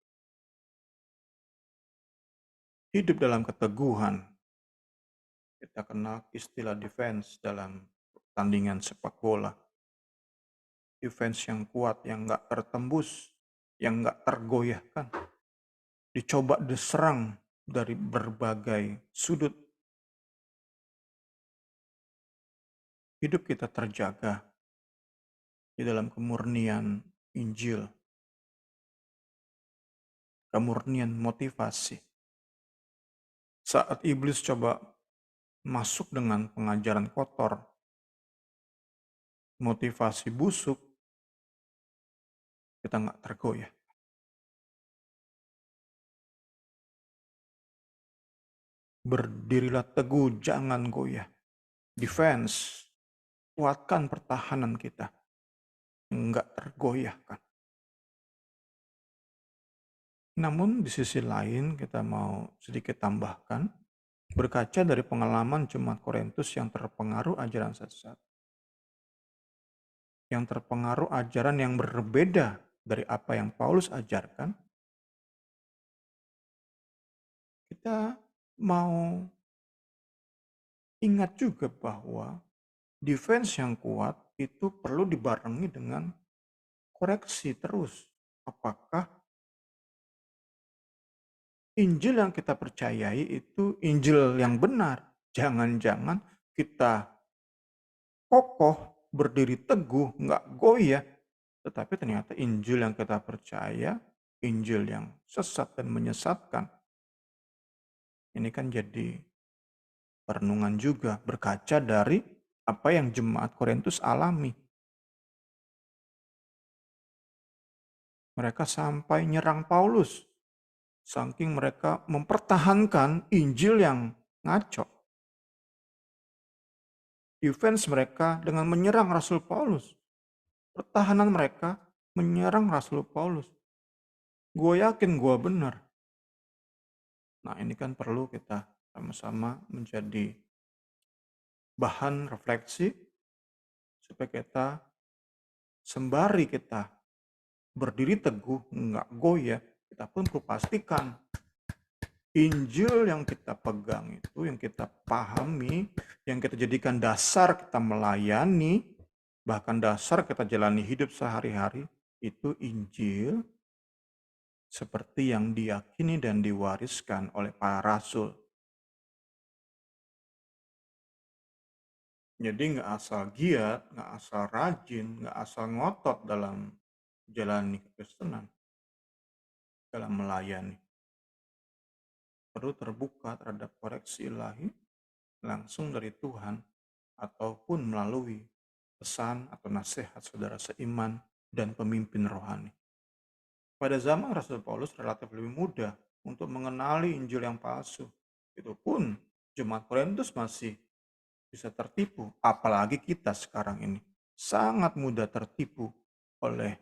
hidup dalam keteguhan. Kita kenal istilah defense dalam pertandingan sepak bola. Defense yang kuat, yang nggak tertembus, yang nggak tergoyahkan. Dicoba diserang dari berbagai sudut. Hidup kita terjaga di dalam kemurnian Injil. Kemurnian motivasi. Saat iblis coba masuk dengan pengajaran kotor, motivasi busuk, kita nggak tergoyah. Berdirilah teguh, jangan goyah. Defense, kuatkan pertahanan kita, nggak tergoyahkan. Namun di sisi lain kita mau sedikit tambahkan, berkaca dari pengalaman jemaat Korintus yang terpengaruh ajaran sesat. Yang terpengaruh ajaran yang berbeda dari apa yang Paulus ajarkan, kita mau ingat juga bahwa defense yang kuat itu perlu dibarengi dengan koreksi terus. Apakah Injil yang kita percayai itu Injil yang benar? Jangan-jangan kita kokoh, berdiri teguh, nggak goyah. Tetapi ternyata Injil yang kita percaya, Injil yang sesat dan menyesatkan. Ini kan jadi perenungan juga berkaca dari apa yang jemaat Korintus alami. Mereka sampai nyerang Paulus. Saking mereka mempertahankan Injil yang ngaco. Defense mereka dengan menyerang Rasul Paulus. Pertahanan mereka menyerang Rasul Paulus. Gue yakin gue benar. Nah ini kan perlu kita sama-sama menjadi bahan refleksi supaya kita sembari kita berdiri teguh, nggak goyah, kita pun perlu pastikan Injil yang kita pegang itu, yang kita pahami, yang kita jadikan dasar kita melayani, bahkan dasar kita jalani hidup sehari-hari, itu Injil seperti yang diyakini dan diwariskan oleh para rasul. Jadi nggak asal giat, nggak asal rajin, nggak asal ngotot dalam jalani kekristenan, dalam melayani. Perlu terbuka terhadap koreksi ilahi langsung dari Tuhan ataupun melalui pesan atau nasihat saudara seiman dan pemimpin rohani. Pada zaman Rasul Paulus relatif lebih mudah untuk mengenali Injil yang palsu. Itu pun jemaat Korintus masih bisa tertipu, apalagi kita sekarang ini. Sangat mudah tertipu oleh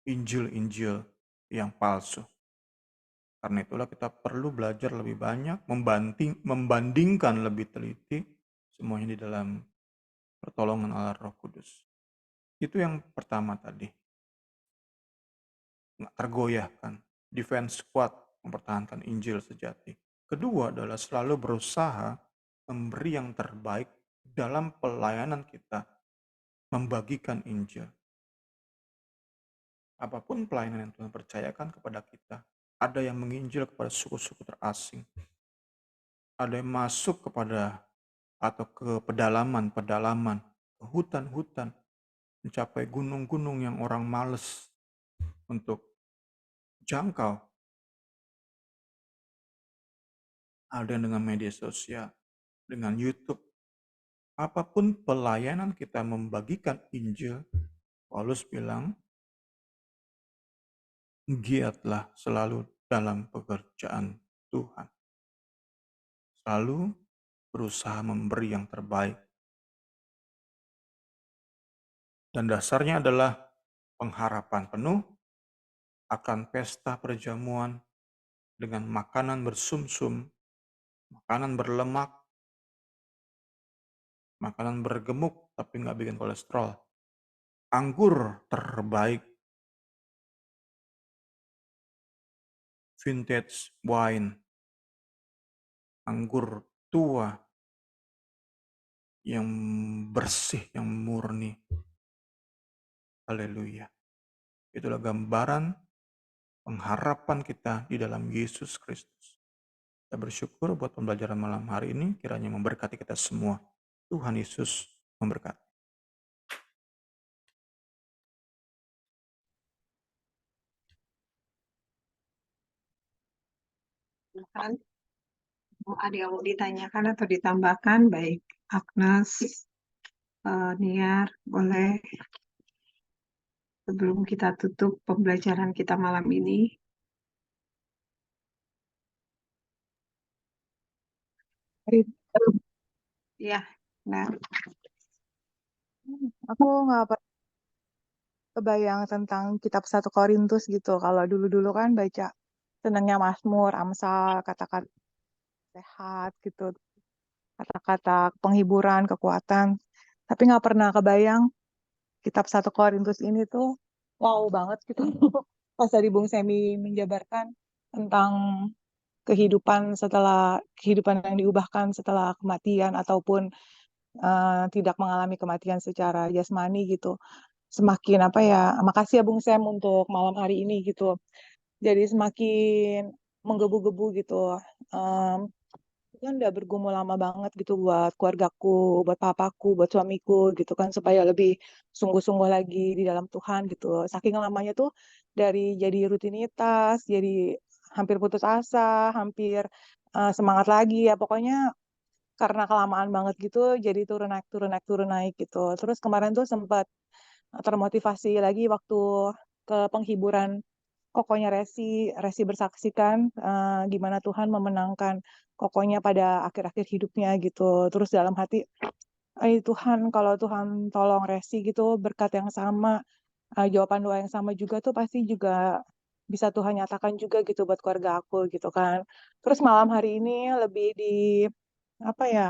Injil-Injil yang palsu. Karena itulah kita perlu belajar lebih banyak, membandingkan lebih teliti, semuanya di dalam pertolongan Allah Roh Kudus. Itu yang pertama tadi. Nggak tergoyahkan. Defense kuat mempertahankan Injil sejati. Kedua adalah selalu berusaha memberi yang terbaik dalam pelayanan kita, membagikan Injil. Apapun pelayanan yang Tuhan percayakan kepada kita, ada yang menginjil kepada suku-suku terasing, ada yang masuk kepada atau ke pedalaman-pedalaman, ke hutan-hutan, mencapai gunung-gunung yang orang males untuk jangkau. Ada yang dengan media sosial, dengan YouTube. Apapun pelayanan kita membagikan Injil, Paulus bilang, giatlah selalu dalam pekerjaan Tuhan. Selalu berusaha memberi yang terbaik. Dan dasarnya adalah pengharapan penuh akan pesta perjamuan dengan makanan bersumsum, makanan berlemak, makanan bergemuk tapi nggak bikin kolesterol. Anggur terbaik, vintage wine, anggur tua yang bersih, yang murni. Haleluya. Itulah gambaran pengharapan kita di dalam Yesus Kristus. Kita bersyukur buat pembelajaran malam hari ini, kiranya memberkati kita semua. Tuhan Yesus memberkati. Tuhan, ada yang mau ditanyakan atau ditambahkan, baik Agnes, Niar, boleh sebelum kita tutup pembelajaran kita malam ini. Ya, nah, Aku nggak pernah kebayang tentang kitab 1 Korintus gitu. Kalau dulu-dulu kan baca senangnya Mazmur, Amsal, kata-kata sehat gitu, kata-kata penghiburan, kekuatan. Tapi nggak pernah kebayang kitab 1 Korintus ini tuh wow banget gitu. Pas tadi Bung Semi menjabarkan tentang kehidupan yang diubahkan setelah kematian ataupun tidak mengalami kematian secara jasmani gitu. Semakin apa ya, makasih ya Bung Sam untuk malam hari ini gitu. Jadi semakin menggebu-gebu gitu. Um, kan udah bergumul lama banget gitu buat keluargaku, buat papaku, buat suamiku gitu kan supaya lebih sungguh-sungguh lagi di dalam Tuhan gitu. Saking lamanya tuh dari jadi rutinitas, jadi hampir putus asa, hampir semangat lagi ya pokoknya karena kelamaan banget gitu jadi turun naik turun naik turun naik gitu. Terus kemarin tuh sempat termotivasi lagi waktu ke penghiburan kokonya Resi bersaksikan gimana Tuhan memenangkan kokonya pada akhir-akhir hidupnya gitu. Terus dalam hati, Tuhan kalau Tuhan tolong Resi gitu berkat yang sama, jawaban doa yang sama juga tuh pasti juga bisa Tuhan nyatakan juga gitu buat keluarga aku gitu kan. Terus malam hari ini lebih di apa ya?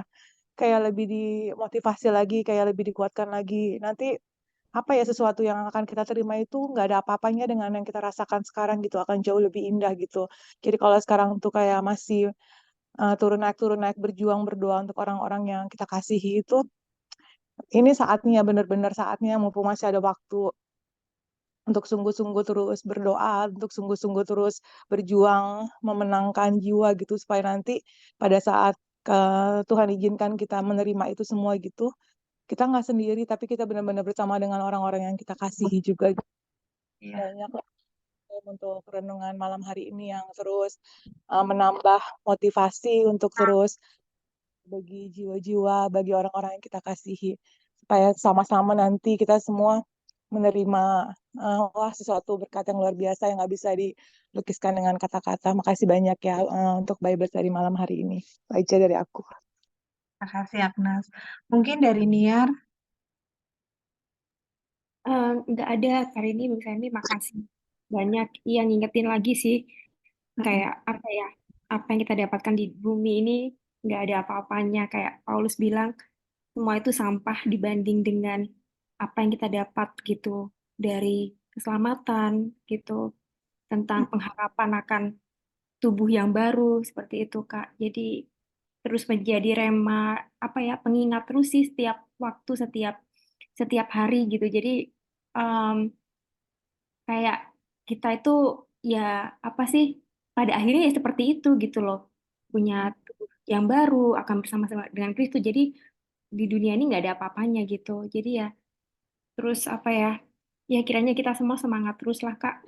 Kayak lebih dimotivasi lagi, kayak lebih dikuatkan lagi. Nanti apa ya sesuatu yang akan kita terima itu nggak ada apa-apanya dengan yang kita rasakan sekarang gitu akan jauh lebih indah gitu. Jadi kalau sekarang tuh kayak masih turun naik berjuang berdoa untuk orang-orang yang kita kasihi itu ini saatnya benar-benar saatnya mumpung masih ada waktu untuk sungguh-sungguh terus berdoa, untuk sungguh-sungguh terus berjuang memenangkan jiwa gitu supaya nanti pada saat Tuhan izinkan kita menerima itu semua gitu, kita nggak sendiri tapi kita benar-benar bersama dengan orang-orang yang kita kasihi juga. Iya. Banyak lah untuk renungan malam hari ini yang terus menambah motivasi untuk terus bagi jiwa-jiwa, bagi orang-orang yang kita kasihi supaya sama-sama nanti kita semua menerima sesuatu berkat yang luar biasa yang nggak bisa dilukiskan dengan kata-kata. Makasih banyak ya untuk Bible Study malam hari ini. Itu aja dari aku. Makasih Agnes. Mungkin dari Niar. Nggak ada kali ini Bung Semi, makasih banyak. Iya, ngingetin lagi sih, kayak apa ya, apa yang kita dapatkan di bumi ini nggak ada apa-apanya. Kayak Paulus bilang, semua itu sampah dibanding dengan apa yang kita dapat gitu dari keselamatan gitu, tentang pengharapan akan tubuh yang baru seperti itu Kak. Jadi terus menjadi rema, apa ya, pengingat terus sih setiap waktu, setiap setiap hari gitu. Jadi em, kayak kita itu ya apa sih, pada akhirnya ya seperti itu gitu loh, punya tubuh yang baru, akan bersama-sama dengan Kristus. Jadi di dunia ini nggak ada apa-apanya gitu. Jadi ya terus apa ya, ya kiranya kita semua semangat terus lah Kak,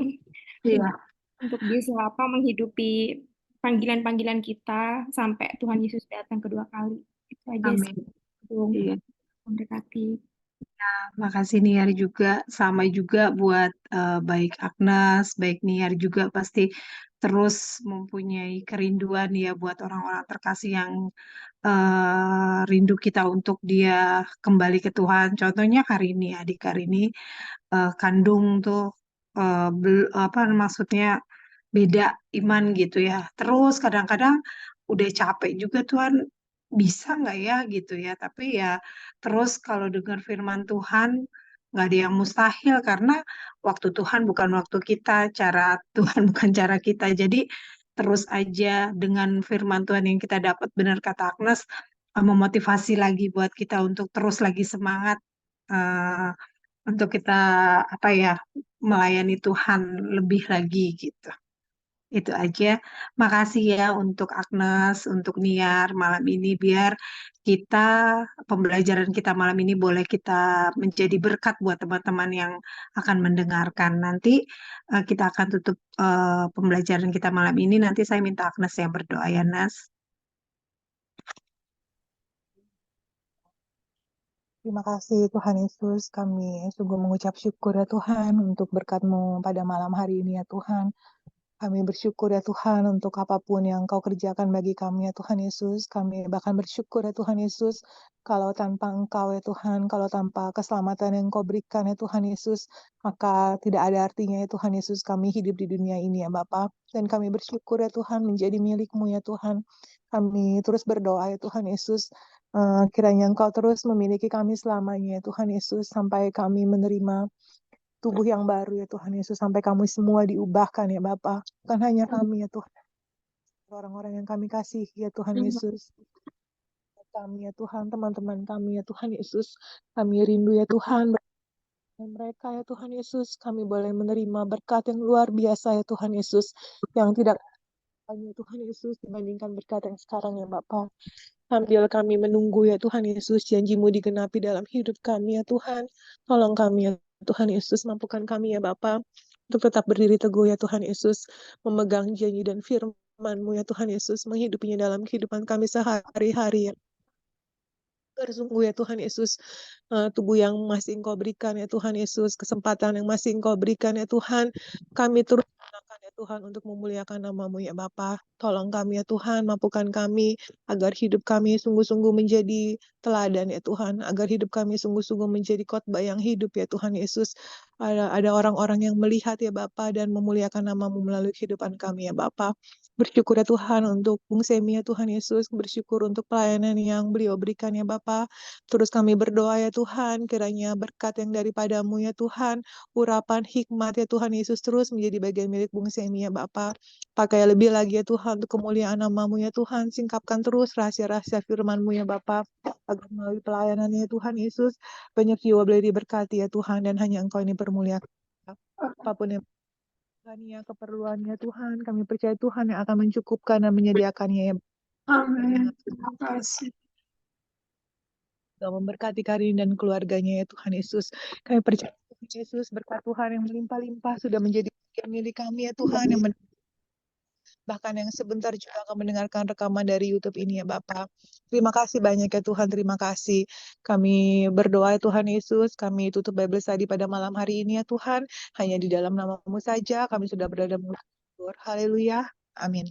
Iya, untuk bisa apa menghidupi panggilan-panggilan kita sampai Tuhan Yesus datang kedua kali. Itu aja sih, amin. Bung. Iya. Mendekati. Makasih Niar juga, sama juga buat baik Agnes, baik Niar juga pasti terus mempunyai kerinduan ya buat orang-orang terkasih yang rindu kita untuk dia kembali ke Tuhan. Contohnya Karini, adik Karini kandung tuh apa maksudnya beda iman gitu ya. Terus kadang-kadang udah capek juga Tuhan bisa nggak ya gitu ya. Tapi ya terus kalau dengar firman Tuhan nggak ada yang mustahil karena waktu Tuhan bukan waktu kita, cara Tuhan bukan cara kita. Jadi terus aja dengan firman Tuhan yang kita dapat, benar kata Agnes, memotivasi lagi buat kita untuk terus lagi semangat eh, untuk kita apa ya melayani Tuhan lebih lagi gitu. Itu aja. Makasih ya untuk Agnes, untuk Niar malam ini biar kita pembelajaran kita malam ini boleh kita menjadi berkat buat teman-teman yang akan mendengarkan. Nanti kita akan tutup pembelajaran kita malam ini. Nanti saya minta Agnes yang berdoa ya, Nas. Terima kasih Tuhan Yesus, kami sungguh mengucap syukur ya Tuhan untuk berkat-Mu pada malam hari ini ya Tuhan. Kami bersyukur ya Tuhan untuk apapun yang Kau kerjakan bagi kami ya Tuhan Yesus. Kami bahkan bersyukur ya Tuhan Yesus, kalau tanpa Engkau ya Tuhan, kalau tanpa keselamatan yang Kau berikan ya Tuhan Yesus, maka tidak ada artinya ya Tuhan Yesus kami hidup di dunia ini ya Bapa. Dan kami bersyukur ya Tuhan menjadi milik-Mu ya Tuhan. Kami terus berdoa ya Tuhan Yesus, kiranya Engkau terus memiliki kami selamanya ya Tuhan Yesus, sampai kami menerima tubuh yang baru ya Tuhan Yesus, sampai kami semua diubahkan ya Bapa. Bukan hanya kami ya Tuhan, orang-orang yang kami kasih ya Tuhan Yesus. Kami ya Tuhan, teman-teman kami ya Tuhan Yesus. Kami rindu ya Tuhan dan mereka ya Tuhan Yesus. Kami boleh menerima berkat yang luar biasa ya Tuhan Yesus, yang tidak hanya Tuhan Yesus dibandingkan berkat yang sekarang ya Bapa. Sambil kami menunggu ya Tuhan Yesus, janji-Mu digenapi dalam hidup kami ya Tuhan. Tolong kami ya Tuhan Yesus, mampukan kami ya Bapa untuk tetap berdiri teguh ya Tuhan Yesus, memegang janji dan firman-Mu ya Tuhan Yesus, menghidupinya dalam kehidupan kami sehari-hari ya. Bersungguh ya Tuhan Yesus, tubuh yang masih Engkau berikan ya Tuhan Yesus, kesempatan yang masih Engkau berikan ya Tuhan, kami terus gunakan ya Tuhan untuk memuliakan nama-Mu ya Bapa. Tolong kami ya Tuhan, mampukan kami agar hidup kami sungguh-sungguh menjadi teladan ya Tuhan, agar hidup kami sungguh-sungguh menjadi khotbah yang hidup ya Tuhan Yesus. Ada orang-orang yang melihat ya Bapa dan memuliakan nama-Mu melalui kehidupan kami ya Bapa. Bersyukur ya Tuhan untuk Bung Semi ya Tuhan Yesus, bersyukur untuk pelayanan yang beliau berikan ya Bapa. Terus kami berdoa ya Tuhan, kiranya berkat yang daripada-Mu ya Tuhan, urapan hikmat ya Tuhan Yesus terus menjadi bagian milik Bung Semi ya Bapa. Pakai lebih lagi ya Tuhan untuk kemuliaan nama-Mu ya Tuhan, singkapkan terus rahasia-rahasia firman-Mu ya Bapa, agar melalui pelayanannya ya Tuhan Yesus, banyak jiwa boleh diberkati ya Tuhan, dan hanya Engkau ini permuliakan. apapun yang Tuhannya, keperluannya Tuhan, kami percaya Tuhan yang akan mencukupkan dan menyediakannya ya. Amin. Terima kasih. Tuhan memberkati Karin dan keluarganya ya Tuhan Yesus. Kami percaya Tuhan Yesus berkat Tuhan yang melimpah-limpah sudah menjadi bagian milik kami ya Tuhan, yang bahkan yang sebentar juga akan mendengarkan rekaman dari YouTube ini ya Bapak. Terima kasih banyak ya Tuhan, terima kasih. Kami berdoa ya Tuhan Yesus, kami tutup Bible study pada malam hari ini ya Tuhan. Hanya di dalam nama-Mu saja kami sudah berada mengucap syukur. Haleluya. Amin.